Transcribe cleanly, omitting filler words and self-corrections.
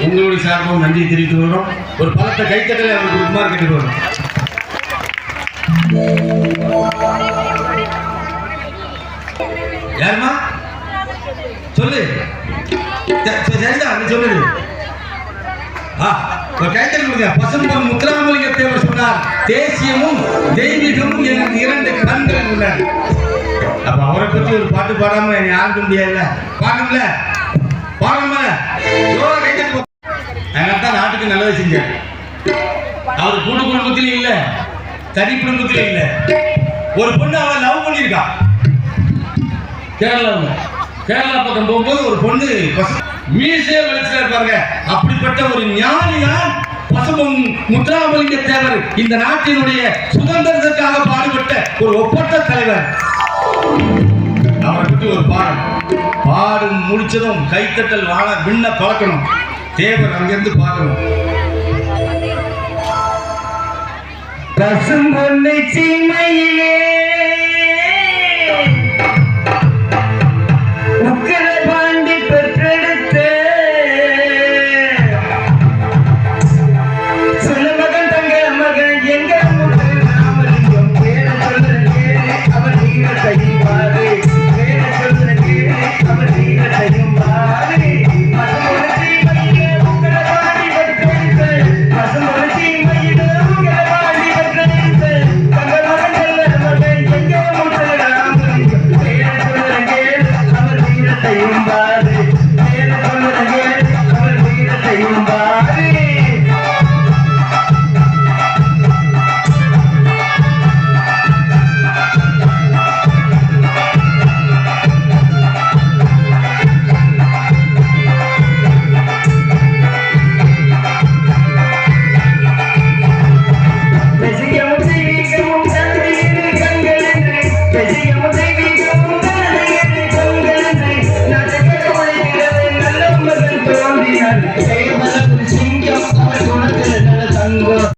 உங்களுடைய சார்பும் நன்றி தெரிவித்துக் கொள்கிறோம். ஒரு பலத்த கைத்தட்டலை அவருக்கு குமார் கேட்டுக்கொள்கிறோம். யாருமா சொல்லு, சரிதான் நீ சொல்லுது. கைத்தறி கொடுங்க. பசும்பொன் முத்துராமலிங்க தேவர் சொன்னார், தேசியமும் தெய்வீகமும் எனக்கு இரண்டு கண்கள் உள்ளன. அப்ப அவரை பற்றி ஒரு பாட்டு பாடாம யாருக்க முடியாது. பாடும்ல பாடும்ல தான் நாட்டுக்கு நல்லது செஞ்சார். அவர் கூட்டு குடும்பத்திலும் இல்ல, தனி குடும்பத்திலும் இல்ல. ஒரு பொண்ணு அவளை லவ் பண்ணியிருக்கா. கேரளா பக்கம் போகும்போது ஒரு பொண்ணு மீசே வளர்ச்சியா இருப்பாங்க. அப்படிப்பட்ட ஒரு ஞானியான் பசும்பொன் முத்துராமலிங்க தேவர், இந்த நாட்டினுடைய சுதந்திரத்திற்காக பாடுபட்ட ஒரு ஒப்பற்ற தலைவர். அவரை பற்றி ஒரு பாடம் பாடும் முடிச்சதும் கைத்தட்டல் வாழ விண்ண பழக்கணும். தேவர் அங்கிருந்து பார்க்கணும். பசும்பொன்னை சீமையிலே Hey!